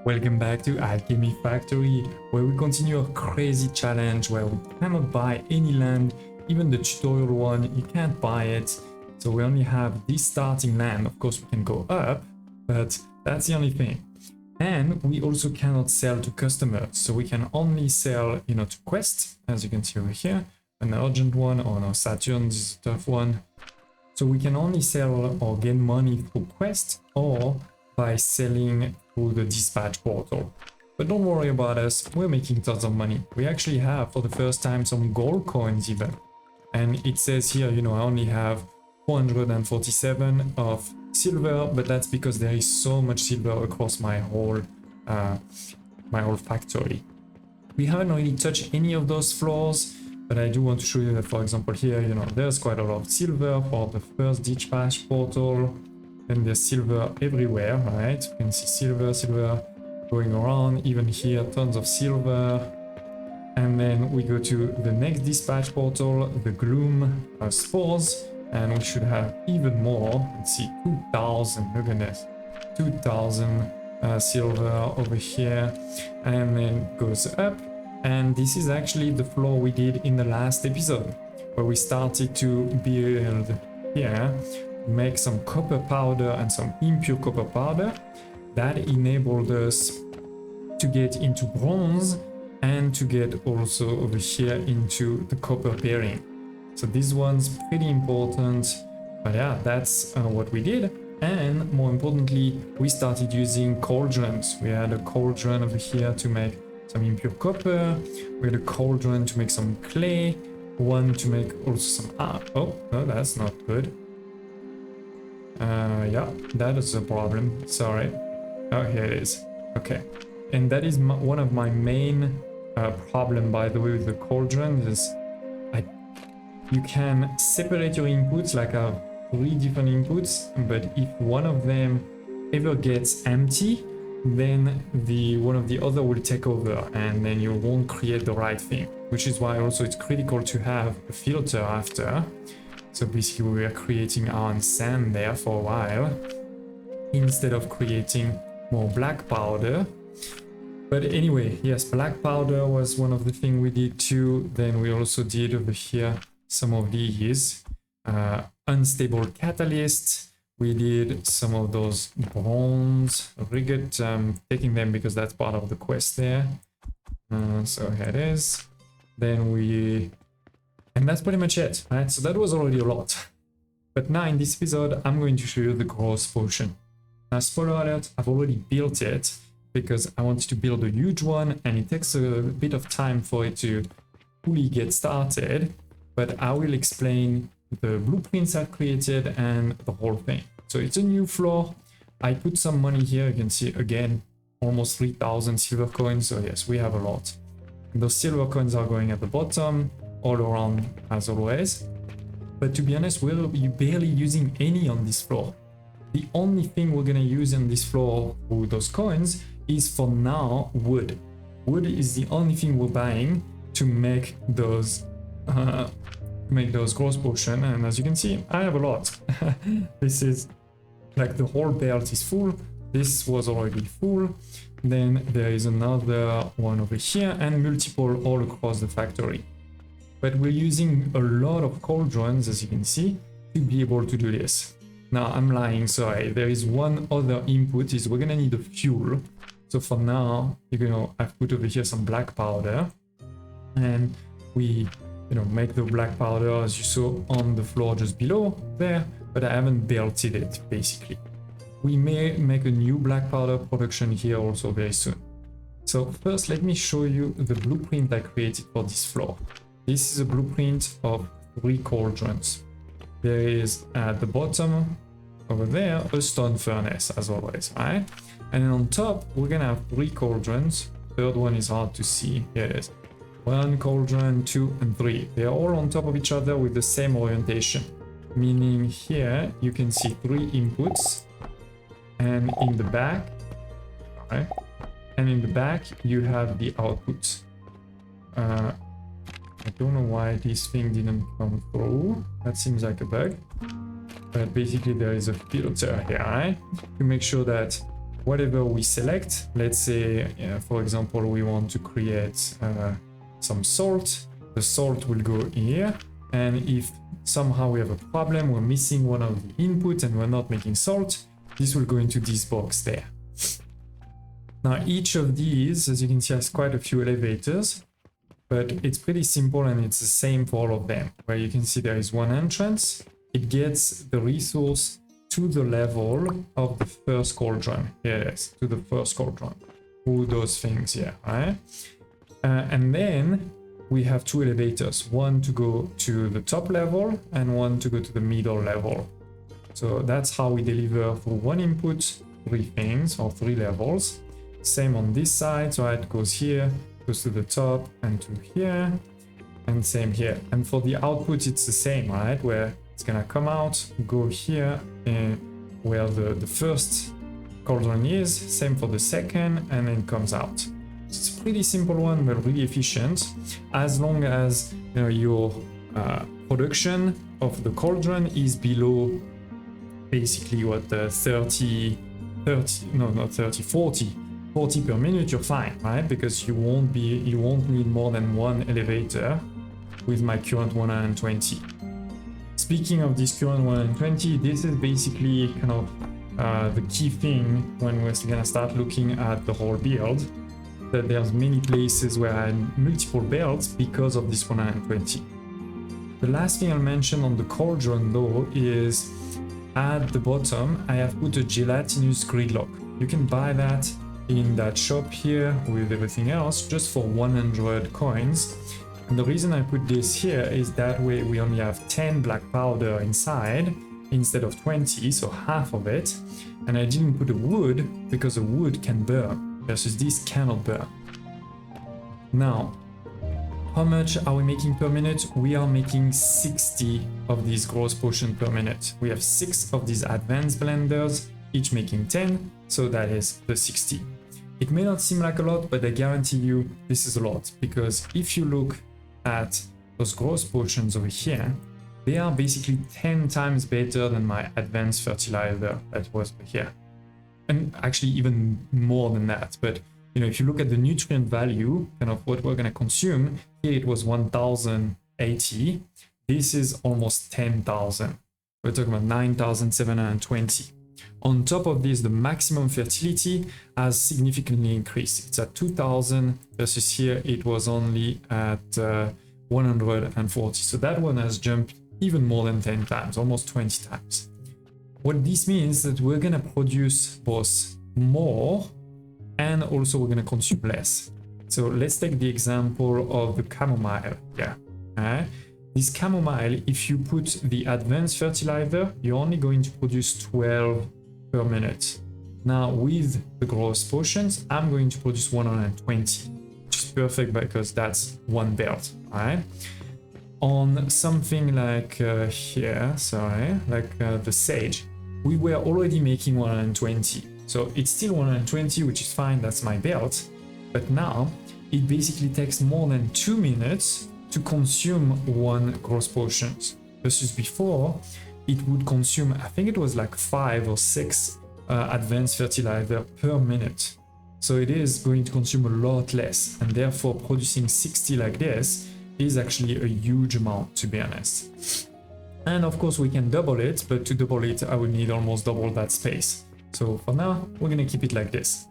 Welcome back to Alchemy Factory, where we continue a crazy challenge where we cannot buy any land, even the tutorial one, you can't buy it. So we only have this starting land. Of course we can go up, but that's the only thing. And we also cannot sell to customers, so we can only sell, to quests, as you can see over here. An urgent one, or no, Saturn, this is a tough one. So we can only sell or gain money through quests or by selling through the dispatch portal. But don't worry about us, we're making tons of money. We actually have, for the first time, some gold coins even. And it says here, I only have 447 of silver, but that's because there is so much silver across my whole factory. We haven't really touched any of those floors, but I do want to show you that, for example, here, there's quite a lot of silver for the first dispatch portal. And there's silver everywhere, right? You can see silver going around. Even here, tons of silver. And then we go to the next dispatch portal, the gloom spores, and we should have even more. Let's see, 2,000. Look at this, 2,000 silver over here, and then goes up. And this is actually the floor we did in the last episode, where we started to build here. Make some copper powder and some impure copper powder. That enabled us to get into bronze and to get also over here into the copper pairing. So this one's pretty important, but yeah, that's what we did. And more importantly, we started using cauldrons. We had a cauldron over here to make some impure copper. We had a cauldron to make some clay, one to make also some oh no, that's not good. Yeah, that is a problem. Sorry. Oh, here it is. Okay. And that is one of my main problem, by the way, with the cauldron is you can separate your inputs, like I have 3 different inputs, but if one of them ever gets empty, then one of the other will take over, and then you won't create the right thing, which is why also it's critical to have a filter after. So basically we were creating iron sand there for a while instead of creating more black powder. But anyway, yes, black powder was one of the things we did too. Then we also did over here some of these unstable catalysts. We did some of those bronze rigid, taking them because that's part of the quest there. So here it is. Then and that's pretty much it, right? So that was already a lot. But now in this episode, I'm going to show you the growth potion. Now, spoiler alert, I've already built it because I wanted to build a huge one and it takes a bit of time for it to fully get started. But I will explain the blueprints I created and the whole thing. So it's a new floor. I put some money here. You can see again, almost 3,000 silver coins. So yes, we have a lot. And those silver coins are going at the bottom, all around as always. But to be honest, we're barely using any on this floor. The only thing we're gonna use on this floor with those coins is for now wood. Wood is the only thing we're buying to make those growth potion. And as you can see, I have a lot. This is like the whole belt is full. This was already full. Then there is another one over here and multiple all across the factory. But we're using a lot of cauldrons, as you can see, to be able to do this. Now, I'm lying, sorry. There is one other input, is we're gonna need a fuel. So for now, I've put over here some black powder. And we, make the black powder, as you saw, on the floor just below there. But I haven't belted it, basically. We may make a new black powder production here also very soon. So first, let me show you the blueprint I created for this floor. This is a blueprint of 3 cauldrons. There is at the bottom over there a stone furnace, as always, right? And then on top we're gonna have 3 cauldrons. Third one is hard to see. Here it is. 1 cauldron, 2 and 3. They are all on top of each other with the same orientation. Meaning here you can see 3 inputs, and in the back, right? And in the back you have the outputs. I don't know why this thing didn't come through. That seems like a bug. But basically there is a filter here, right? To make sure that whatever we select, let's say, for example, we want to create some salt, the salt will go here. And if somehow we have a problem, we're missing one of the input and we're not making salt, this will go into this box there. Now each of these, as you can see, has quite a few elevators, but it's pretty simple and it's the same for all of them. Where you can see there is one entrance, it gets the resource to the level of the first cauldron. Here it is, to the first cauldron. All those things here, right? And then we have two elevators, one to go to the top level and one to go to the middle level. So that's how we deliver for one input, three things or three levels. Same on this side, so it goes here, goes to the top and to here, and same here. And for the output, it's the same, right? Where it's gonna come out, go here, and where the first cauldron is, same for the second, and then comes out. It's a pretty simple one, but really efficient, as long as your production of the cauldron is below basically what the 40 per minute, you're fine, right? Because you won't need more than one elevator with my current 120. Speaking of this current 120, this is basically kind of the key thing when we're gonna start looking at the whole build. That there's many places where I had multiple builds because of this 120. The last thing I'll mention on the cauldron though is at the bottom I have put a gelatinous gridlock. You can buy that in that shop here with everything else just for 100 coins. And the reason I put this here is that way we only have 10 black powder inside instead of 20, so half of it. And I didn't put a wood because a wood can burn versus this cannot burn. Now, how much are we making per minute? We are making 60 of these growth potions per minute. We have 6 of these advanced blenders, each making 10, so that is the 60. It may not seem like a lot, but I guarantee you this is a lot, because if you look at those growth potions over here, they are basically 10 times better than my advanced fertilizer that was over here. And actually even more than that. But if you look at the nutrient value, kind of what we're going to consume, here it was 1080. This is almost 10,000. We're talking about 9,720. On top of this, the maximum fertility has significantly increased. It's at 2,000 versus here it was only at 140. So that one has jumped even more than 10 times, almost 20 times. What this means is that we're going to produce both more and also we're going to consume less. So let's take the example of the chamomile here. This chamomile, if you put the advanced fertilizer, you're only going to produce 12 per minute. Now with the growth potions, I'm going to produce 120, which is perfect because that's one belt. On something like here, the sage, we were already making 120. So it's still 120, which is fine, that's my belt. But now it basically takes more than 2 minutes to consume one growth potion. Versus before, it would consume, I think it was like 5 or 6 advanced fertilizer per minute. So it is going to consume a lot less, and therefore producing 60 like this is actually a huge amount, to be honest. And of course we can double it, but to double it I will need almost double that space. So for now we're gonna keep it like this.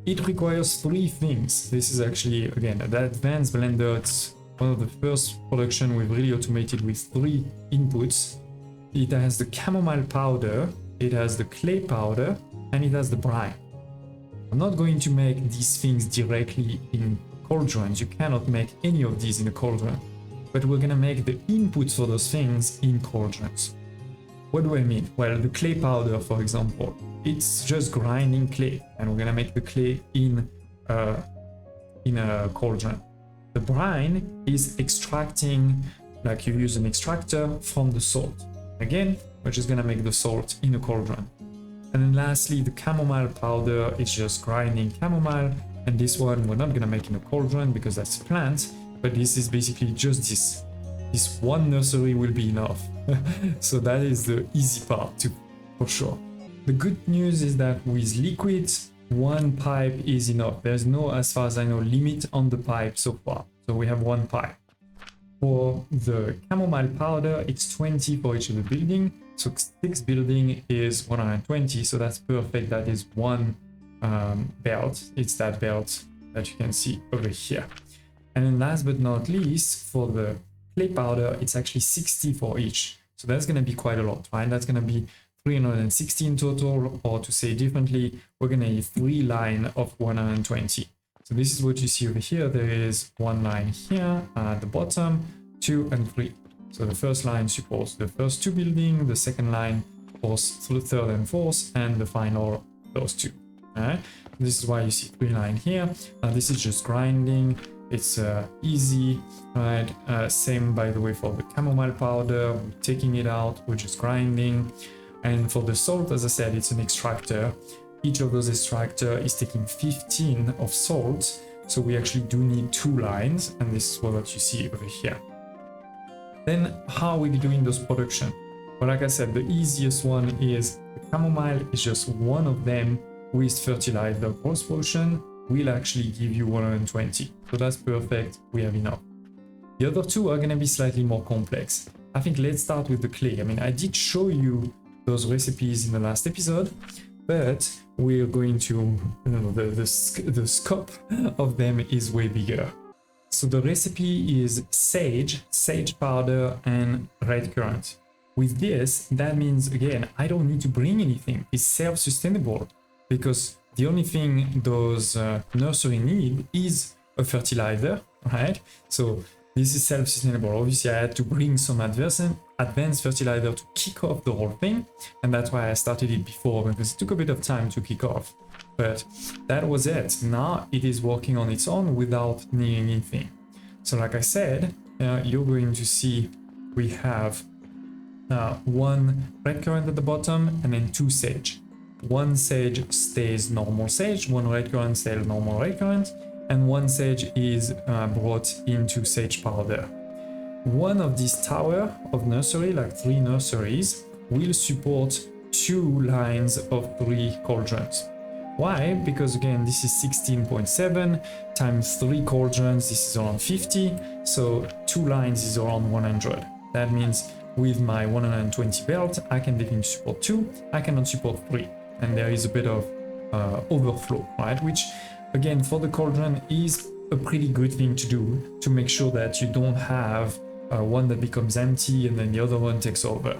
It requires 3 things. This is actually, again, the advanced blender. It's one of the first production we've really automated with 3 inputs. It has the chamomile powder, it has the clay powder, and it has the brine. I'm not going to make these things directly in cauldrons. You cannot make any of these in a cauldron. But we're gonna make the inputs for those things in cauldrons. What do I mean? Well, the clay powder, for example, it's just grinding clay, and we're gonna make the clay in a cauldron. The brine is extracting, like you use an extractor from the salt. Again, we're just gonna make the salt in a cauldron. And then lastly, the chamomile powder is just grinding chamomile, and this one we're not gonna make in a cauldron because that's a plant. But this is basically just this one nursery will be enough. So that is the easy part too, for sure. The good news is that with liquid, one pipe is enough. There's no, as far as I know, limit on the pipe so far. So we have one pipe. For the chamomile powder, it's 20 for each of the building. So 6 building is 120. So that's perfect. That is one belt. It's that belt that you can see over here. And then last but not least, for the clay powder, it's actually 60 for each. So that's going to be quite a lot, right? That's going to be 360 in total, or to say differently, we're going to need 3 lines of 120. So this is what you see over here. There is one line here at the bottom, 2 and 3. So the first line supports the first 2 buildings, the second line supports third and fourth, and the final those 2. All right? This is why you see 3 lines here. This is just grinding. It's easy, right? Same, by the way, for the chamomile powder. We're taking it out, we're just grinding. And for the salt, as I said, it's an extractor. Each of those extractor is taking 15 of salt. So we actually do need 2 lines, and this is what you see over here. Then how are we doing those production? Well, like I said, the easiest one is the chamomile is just one of them with fertilizer. Growth potion will actually give you 120. So that's perfect, we have enough. The other 2 are gonna be slightly more complex. I think let's start with the clay. I mean, I did show you those recipes in the last episode, but we're going to, the scope of them is way bigger. So the recipe is sage powder, and red currant. With this, that means, again, I don't need to bring anything. It's self-sustainable, because the only thing those nursery need is a fertilizer, right? So this is self-sustainable. Obviously, I had to bring some advanced fertilizer to kick off the whole thing, and that's why I started it before, because it took a bit of time to kick off. But that was it. Now it is working on its own without needing anything. So like I said, you're going to see we have 1 red currant at the bottom and then 2 sage. 1 sage stays normal sage, 1 red currant stays normal red currant, and 1 sage is brought into sage powder. One of these tower of nursery, like 3 nurseries, will support 2 lines of 3 cauldrons. Why? Because again, this is 16.7 times 3 cauldrons, this is around 50, so 2 lines is around 100. That means with my 120 belt, I can definitely support 2, I cannot support 3. And there is a bit of overflow, right? Which, again, for the cauldron is a pretty good thing to do, to make sure that you don't have one that becomes empty and then the other one takes over.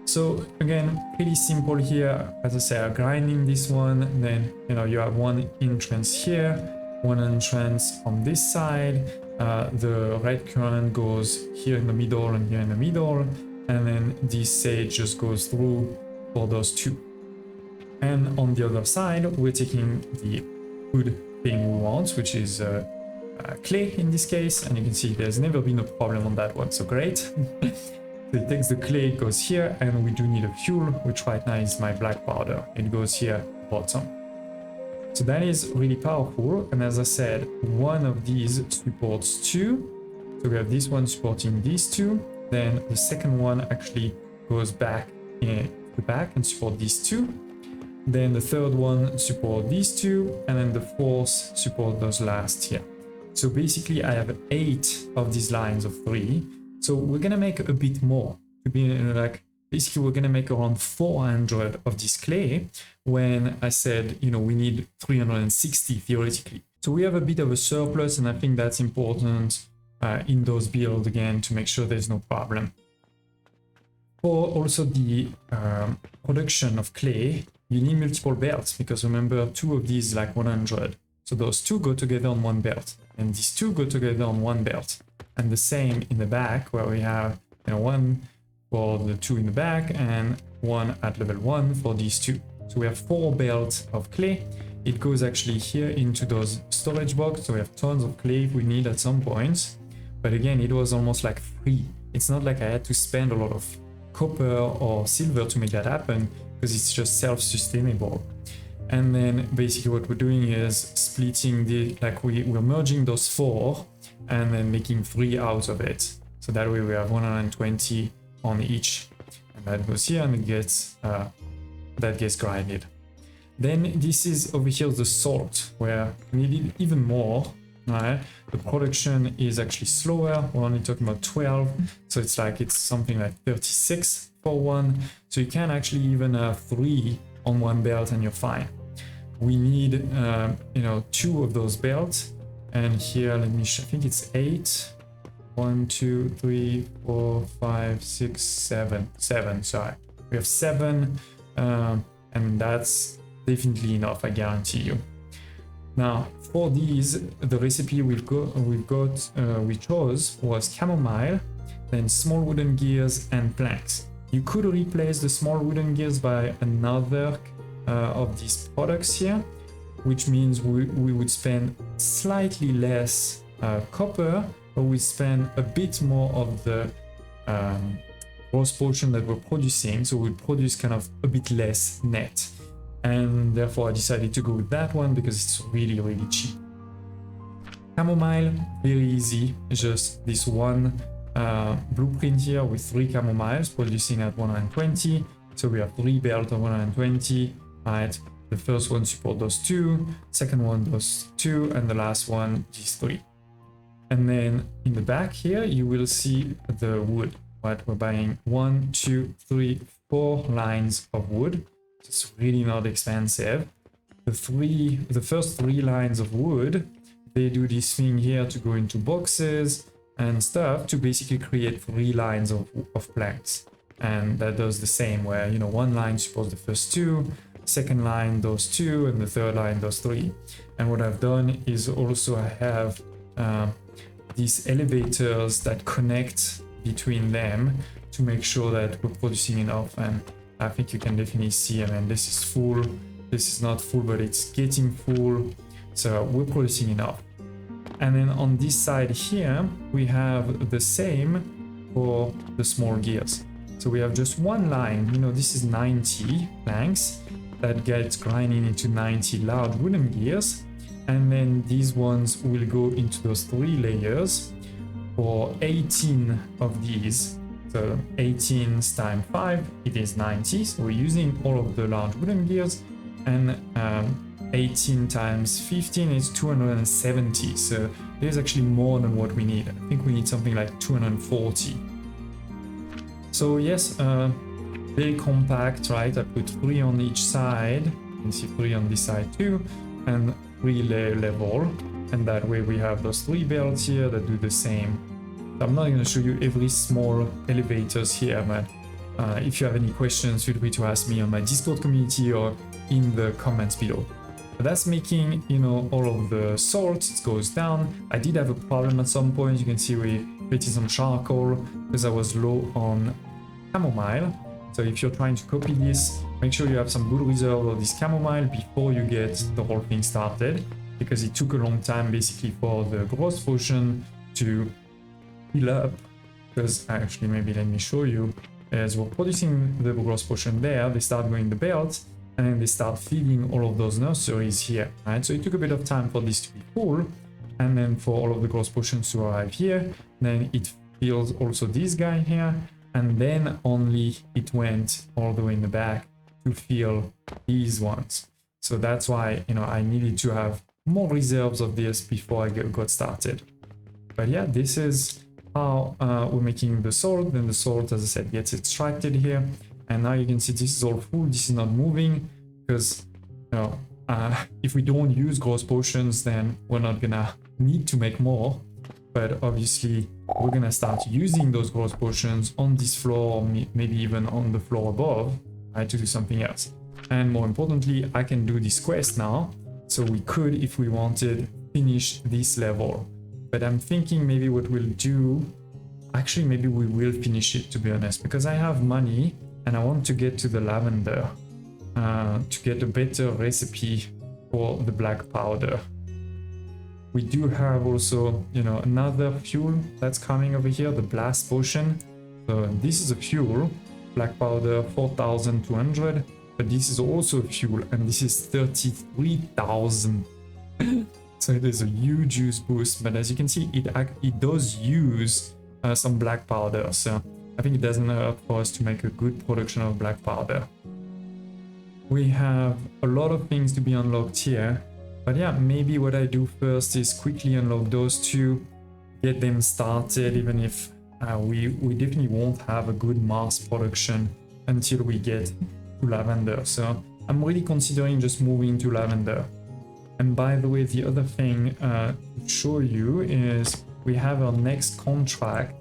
So again, pretty simple here. As I say, I'm grinding this one, then you have 1 entrance here, 1 entrance on this side. The red currant goes here in the middle and here in the middle, and then this sage just goes through for those 2. And on the other side, we're taking the good thing we want, which is clay in this case, and you can see there's never been a problem on that one, so great. So it takes the clay, it goes here, and we do need a fuel, which right now is my black powder. It goes here at the bottom. So that is really powerful, and as I said, one of these supports 2. So we have this one supporting these 2, then the second one actually goes back in the back and support these 2. Then the third one support these 2, and then the fourth support those last here. So basically I have 8 of these lines of 3. So we're gonna make a bit more. To be like, basically we're gonna make around 400 of this clay, when I said, we need 360 theoretically. So we have a bit of a surplus, and I think that's important in those builds, again, to make sure there's no problem. For also the production of clay, you need multiple belts, because remember, 2 of these like 100. So those 2 go together on 1 belt, and these 2 go together on 1 belt. And the same in the back, where we have 1 for the 2 in the back and 1 at level 1 for these 2. So we have 4 belts of clay. It goes actually here into those storage boxes, so we have tons of clay if we need at some point. But again, it was almost like free. It's not like I had to spend a lot of copper or silver to make that happen, because it's just self-sustainable. And then basically what we're doing is splitting we're merging those 4 and then making 3 out of it. So that way we have 120 on each, and that goes here, and it gets that gets grinded. Then this is over here the salt, where we need it even more. Right? The production is actually slower. We're only talking about 12, so it's something like 36 for one. So you can actually even have 3 on one belt and you're fine. We need 2 of those belts, and here let me I think it's 8. 1, 2, 3, 4, 5, 6, 7. Sorry, we have 7, and that's definitely enough, I guarantee you. Now for these, the recipe we chose was chamomile, then small wooden gears and planks. You could replace the small wooden gears by another of these products here, which means we would spend slightly less copper, but we spend a bit more of the gross potion that we're producing, so we'll produce kind of a bit less net. And therefore I decided to go with that one because it's really, really cheap. Chamomile, very easy, just this one blueprint here with 3 chamomiles producing at 120. So we have 3 belts of 120, right? The first one support those 2, second one those 2, and the last one these 3. And then in the back here, you will see the wood, right? We're buying 1, 2, 3, 4 lines of wood. It's really not expensive. The first 3 lines of wood, they do this thing here to go into boxes and stuff to basically create 3 lines of planks. And that does the same, where one line supports the first 2, second line those 2, and the third line those 3. And what I've done is also I have these elevators that connect between them to make sure that we're producing enough. And I think you can definitely see, I mean, this is full, this is not full, but it's getting full. So we're producing enough. And then on this side here, we have the same for the small gears. So we have just one line, this is 90 planks that gets grinding into 90 large wooden gears. And then these ones will go into those 3 layers for 18 of these. So 18 times 5, it is 90. So we're using all of the large wooden gears, and 18 times 15 is 270. So there's actually more than what we need. I think we need something like 240. So yes, very compact, right? I put 3 on each side. You can see 3 on this side too, and 3 layer level. And that way we have those 3 belts here that do the same. I'm not going to show you every small elevators here, but if you have any questions, feel free to ask me on my Discord community or in the comments below. But that's making, all of the salt, it goes down. I did have a problem at some point. You can see we created some charcoal because I was low on chamomile. So if you're trying to copy this, make sure you have some good reserve of this chamomile before you get the whole thing started, because it took a long time basically for the gross potion to fill up. Because actually, maybe let me show you. As we're producing the gross potion there, they start going the belt, and then they start feeding all of those nurseries here, right? So it took a bit of time for this to be full, and then for all of the gross potions to arrive here. Then it fills also this guy here, and then only it went all the way in the back to fill these ones. So that's why, I needed to have more reserves of this before I got started. But yeah, this is how we're making the salt. Then the salt, as I said, gets extracted here. And now you can see this is all full. This is not moving because, if we don't use gross potions, then we're not gonna need to make more. But obviously, we're gonna start using those gross potions on this floor, or maybe even on the floor above, right, to do something else. And more importantly, I can do this quest now. So we could, if we wanted, finish this level. But I'm thinking maybe what we'll do, actually maybe we will finish it, to be honest, because I have money and I want to get to the lavender to get a better recipe for the black powder. We do have also, another fuel that's coming over here, the blast potion. So this is a fuel, black powder 4,200, but this is also a fuel, and this is 33,000. So it is a huge use boost, but as you can see, it does use some black powder. So I think it doesn't hurt for us to make a good production of black powder. we have a lot of things to be unlocked here. But yeah, maybe what I do first is quickly unlock those two, get them started, even if we definitely won't have a good mass production until we get to lavender. So I'm really considering just moving to lavender. And by the way, the other thing to show you is we have our next contract.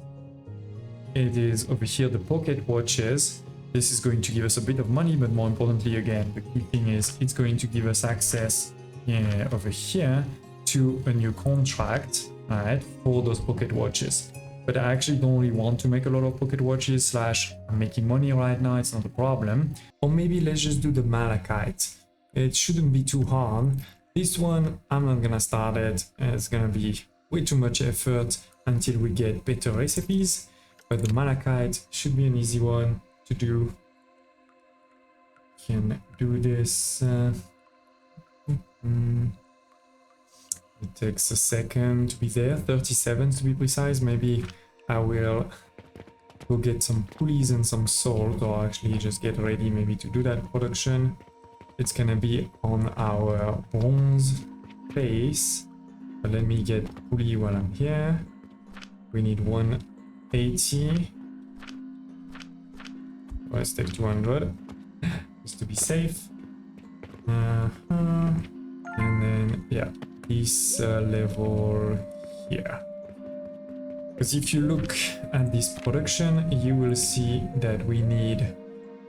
It is over here, the pocket watches. This is going to give us a bit of money, but more importantly, again, the key thing is it's going to give us access over here to a new contract, right, for those pocket watches. But I actually don't really want to make a lot of pocket watches, slash I'm making money right now, it's not a problem. Or maybe let's just do the malachite. It shouldn't be too hard. This one, I'm not gonna start it. It's gonna be way too much effort until we get better recipes. But the malachite should be an easy one to do. Can do this. It takes a second to be there, 37 to be precise. Maybe I will go get some pulleys and some salt, or actually just get ready maybe to do that production. It's gonna be on our bronze base. But let me get pulley while I'm here. We need 180. Let's take 200 just to be safe. And then yeah, this level here. Because if you look at this production, you will see that we need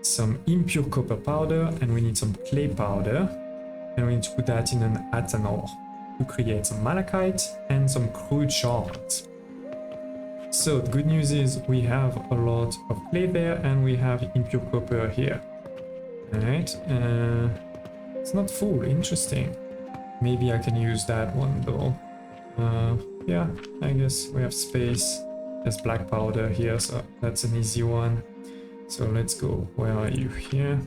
some impure copper powder and we need some clay powder, and we need to put that in an athanol to create some malachite and some crude shards. So the good news is we have a lot of clay there and we have impure copper here. Alright, it's not full, interesting. Maybe I can use that one though. Yeah, I guess we have space. There's black powder here, so that's an easy one. So let's go. Where are you? Here.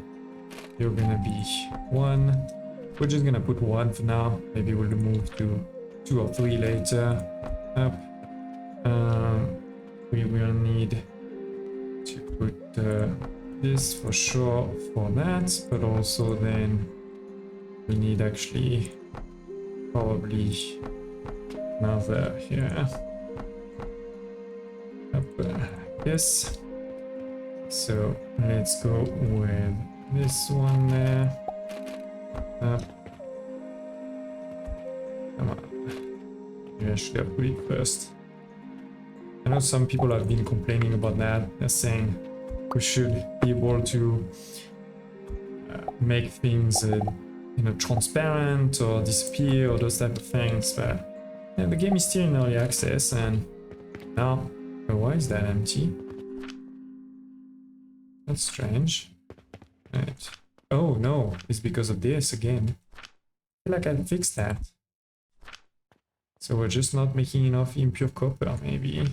You're gonna be 1. We're just gonna put 1 for now. Maybe we'll move to 2 or 3 later. Up. We will need to put this for sure for that, but also then we need actually probably another here. Up this. So let's go with this one there. Up. Come on. Maybe I should have put it first. I know some people have been complaining about that. They're saying we should be able to make things transparent or disappear or those type of things, but yeah, the game is still in early access. And now, why is that empty? That's strange. Right. Oh no, it's because of this again. I feel like I fixed that. So we're just not making enough impure copper maybe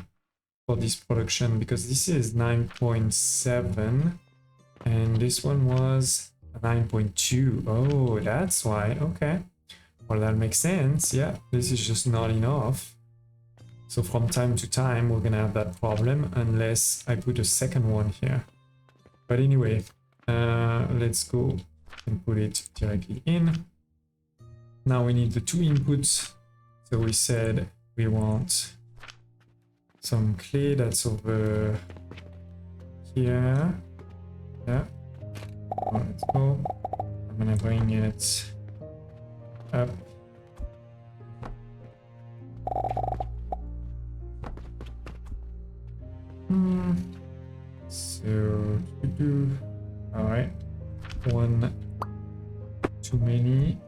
for this production, because this is 9.7 and this one was 9.2. Oh, that's why. Okay, well, that makes sense. Yeah, this is just not enough. So from time to time we're gonna have that problem unless I put a second one here. But anyway, let's go and put it directly in. Now we need the 2 inputs. So we said we want some clay, that's over here. Yeah. Let's go. I'm gonna bring it up. So all right, 1 too many.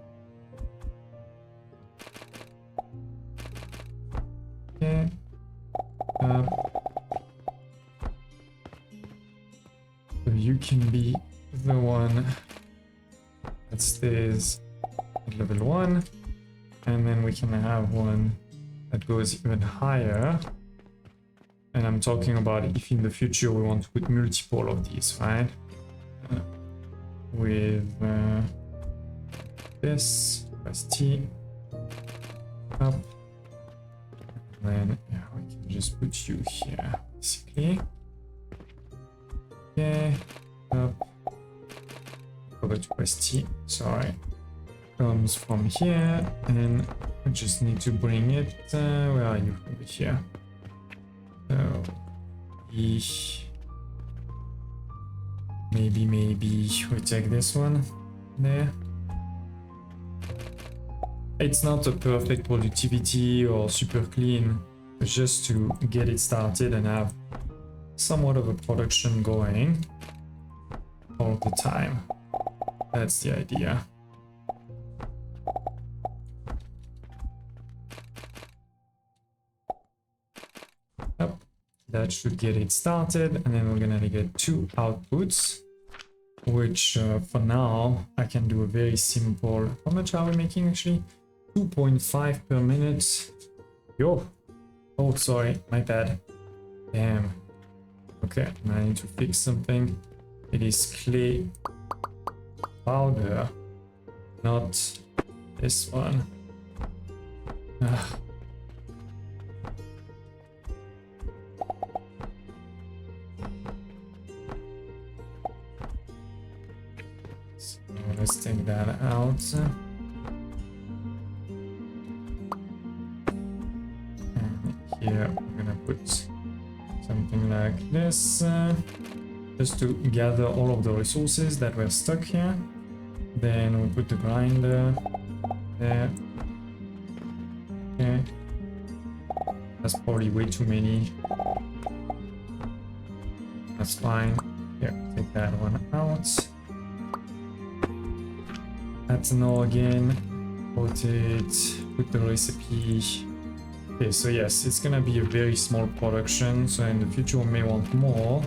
Okay. So you can be the one that stays at level 1, and then we can have one that goes even higher. And I'm talking about if in the future we want to put multiple of these, right? With this, press T, up, and then yeah, we can just put you here, basically. Okay, up. For the forgot to press T, sorry. Comes from here, and I just need to bring it, where are you? Over here. So, maybe we take this one there. It's not a perfect productivity or super clean, it's just to get it started and have somewhat of a production going all the time. That's the idea. Yep, that should get it started, and then we're gonna get 2 outputs, which for now I can do a very simple. How much are we making actually? 2.5 per minute. Yo. Oh, sorry, my bad. Damn. Okay, now I need to fix something. It is clay powder, not this one. Ugh. So let's take that out. Here we're gonna put something like this, just to gather all of the resources that were stuck here. Then we'll put the grinder there. Okay, that's probably way too many. That's fine. Here, take that one out. Ethanol again. Rotate. Put the recipe. Okay, so yes, it's gonna be a very small production, so in the future we may want more,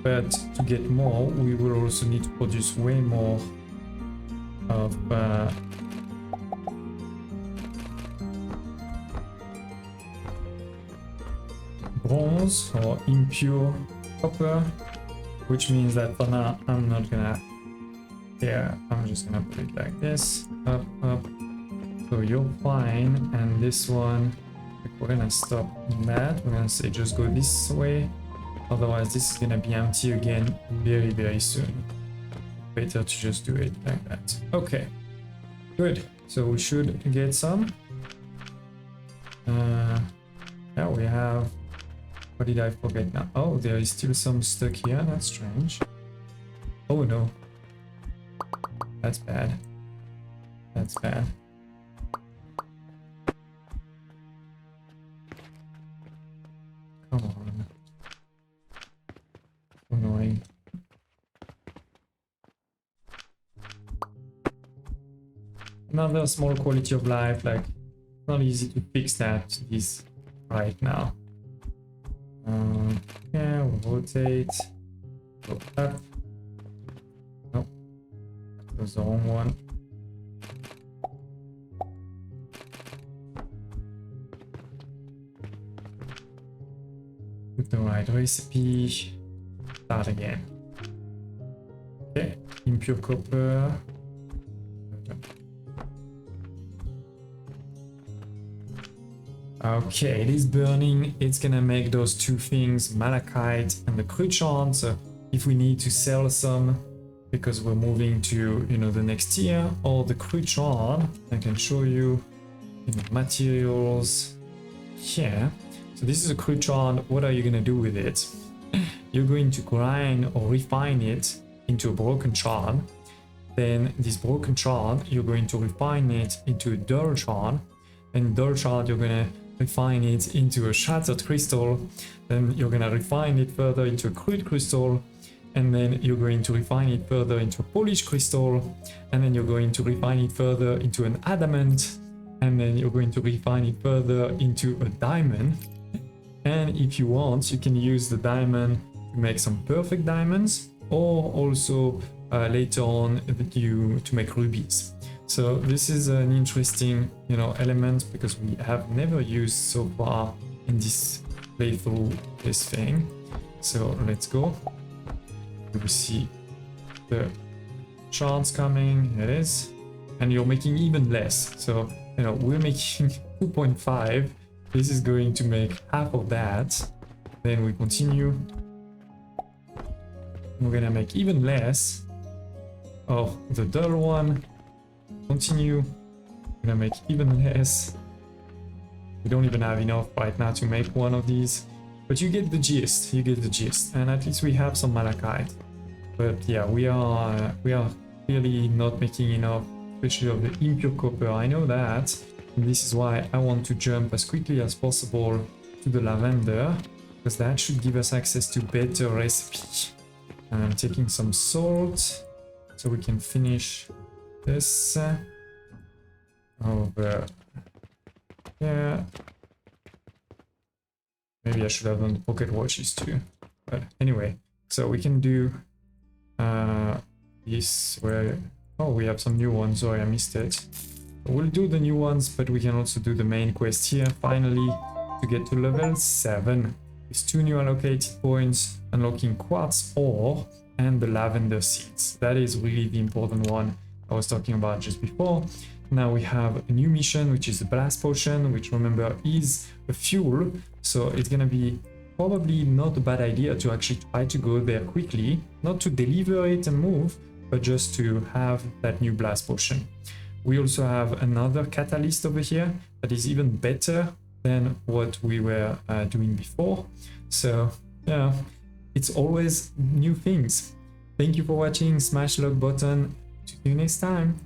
but to get more we will also need to produce way more of bronze or impure copper, which means that for now I'm not gonna, I'm just gonna put it like this, up, so you're fine, and this one, we're gonna stop that. We're gonna say just go this way, otherwise this is gonna be empty again very soon. Better to just do it like that. Okay, good. So we should get some. Yeah, we have, what did I forget now? Oh, there is still some stuck here. That's strange. Oh no, that's bad. That's bad. Come on. Annoying. Another small quality of life, like, not easy to fix that this right now. Yeah, we'll rotate. Go up. Nope. That was the wrong one. Put the right recipe. Start again. Okay, impure copper. Okay, it is burning. It's gonna make those two things, malachite and the cruchon. So if we need to sell some because we're moving to, you know, the next tier, or the cruchon, I can show you in the materials here. So this is a cruchon. What are you gonna do with it? You're going to grind or refine it into a broken shard. Then this broken shard, you're going to refine it into a dull shard. And dull shard, you're gonna refine it into a shattered crystal. Then you're gonna refine it further into a crude crystal. And then you're going to refine it further into a polished crystal. And then you're going to refine it further into an adamant. And then you're going to refine it further into a diamond. And if you want, you can use the diamond to make some perfect diamonds, or also later on to make rubies. So this is an interesting, you know, element, because we have never used so far in this playthrough this thing. So let's go. You will see the shards coming. It is, and you're making even less. So, you know, we're making 2.5. This is going to make half of that. Then we continue. We're gonna make even less. Oh, the dull one. Continue. Gonna make even less. We don't even have enough right now to make one of these. But you get the gist, you get the gist. And at least we have some malachite. But yeah, we are clearly not making enough, especially of the impure copper. I know that. And this is why I want to jump as quickly as possible to the lavender, because that should give us access to better recipe. And I'm taking some salt so we can finish this over here. Maybe I should have done the pocket watches too. But anyway, so we can do this where... Oh, we have some new ones. Sorry, I missed it. We'll do the new ones, but we can also do the main quest here finally to get to level 7 with 2 new allocated points, unlocking quartz ore and the lavender seeds. That is really the important one I was talking about just before. Now we have a new mission, which is the blast potion, which remember is a fuel. So it's gonna be probably not a bad idea to actually try to go there quickly, not to deliver it and move, but just to have that new blast potion. We also have another catalyst over here that is even better than what we were doing before. So yeah, it's always new things. Thank you for watching. Smash the like button. See you next time.